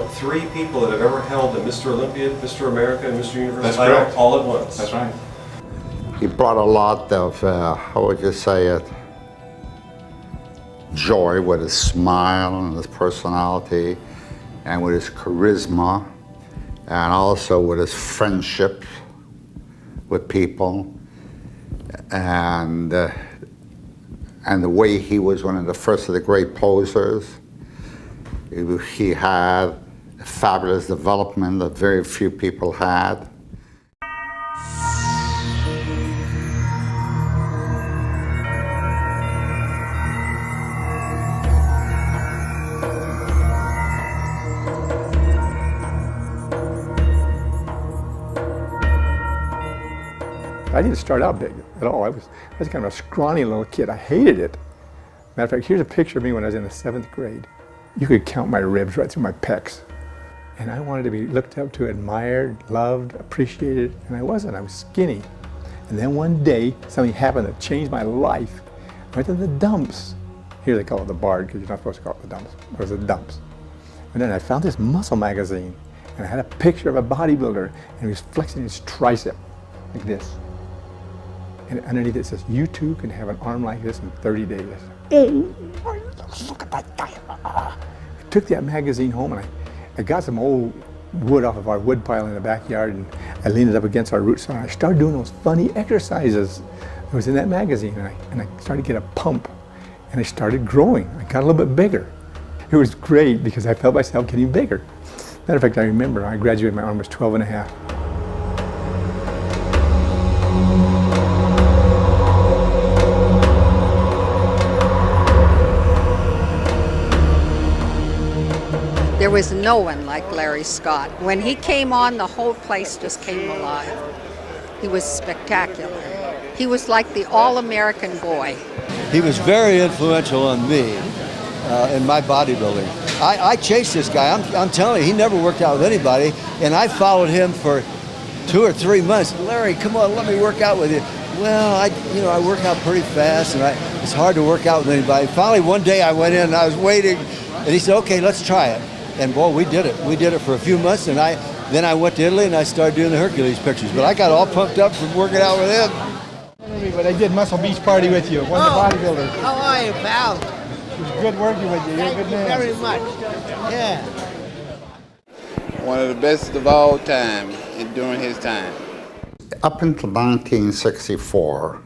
3 people that have ever held the Mr. Olympia, Mr. America, and Mr. Universe title all at once. That's right. He brought a lot of, how would you say it, joy with his smile and his personality and with his charisma and also with his friendship with people and the way he was one of the first of the great posers. He had a fabulous development that very few people had. I didn't start out big at all. I was kind of a scrawny little kid. I hated it. Matter of fact, here's a picture of me when I was in the 7th grade. You could count my ribs right through my pecs. And I wanted to be looked up to, admired, loved, appreciated, and I wasn't. I was skinny. And then one day, something happened that changed my life. I went to the dumps. Here they call it the Bard, because you're not supposed to call it the dumps. It was the dumps. And then I found this muscle magazine, and I had a picture of a bodybuilder, and he was flexing his tricep, like this. And underneath it says, you too can have an arm like this in 30 days. Oh, look at that guy. I took that magazine home and I got some old wood off of our wood pile in the backyard and I leaned it up against our root saw and I started doing those funny exercises that was in that magazine and I started to get a pump and I started growing. I got a little bit bigger. It was great because I felt myself getting bigger. Matter of fact, I remember I graduated, my arm was 12 and a half. There was no one like Larry Scott. When he came on, the whole place just came alive. He was spectacular. He was like the all-American boy. He was very influential on me in my bodybuilding. I chased this guy. I'm telling you, he never worked out with anybody, and I followed him for 2 or 3 months. Larry, come on, let me work out with you. Well, I work out pretty fast, and it's hard to work out with anybody. Finally, one day I went in and I was waiting, and he said, okay, let's try it. And boy, we did it. We did it for a few months, and then I went to Italy and I started doing the Hercules pictures. But I got all pumped up from working out with him. But I did Muscle Beach Party with you, one of the bodybuilders. How are you, pal? It was good working with you. You're a good man. Thank you very much. Yeah. One of the best of all time during his time. Up until 1964,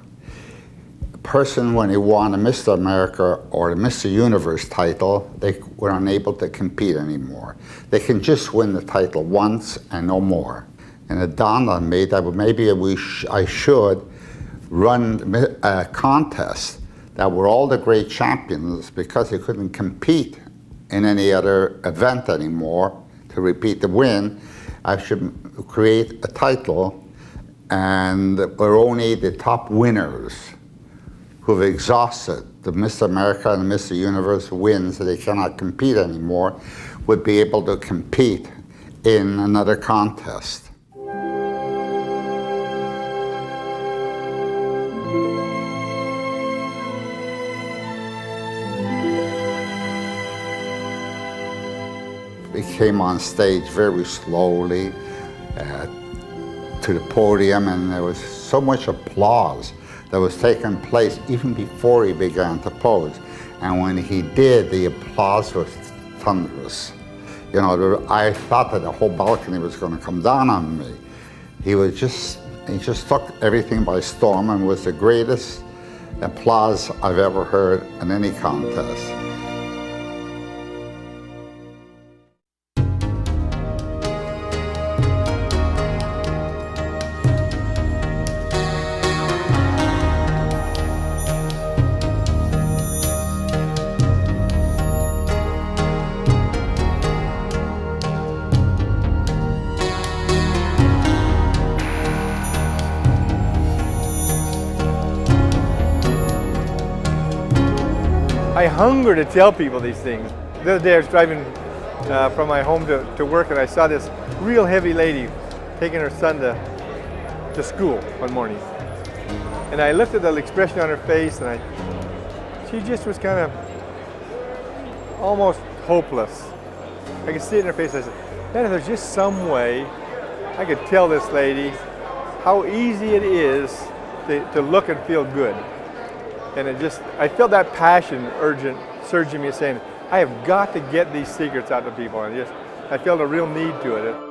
a person, when he won a Mr. America or the Mr. Universe title, they were unable to compete anymore. They can just win the title once and no more. And it dawned on me that maybe I should run a contest that were all the great champions, because they couldn't compete in any other event anymore to repeat the win. I should create a title, and where only the top winners who've exhausted the Mr. America and Mr. Universe wins, so they cannot compete anymore, would be able to compete in another contest. We came on stage very slowly to the podium, and there was so much applause that was taking place even before he began to pose. And when he did, the applause was thunderous. You know, I thought that the whole balcony was going to come down on me. He just took everything by storm and was the greatest applause I've ever heard in any contest. I hunger to tell people these things. The other day I was driving from my home to work, and I saw this real heavy lady taking her son to school one morning. And I looked at the expression on her face, and she just was kind of almost hopeless. I could see it in her face. I said, man, if there's just some way I could tell this lady how easy it is to look and feel good. And I felt that passion surging me saying, I have got to get these secrets out to people. And I felt a real need to it.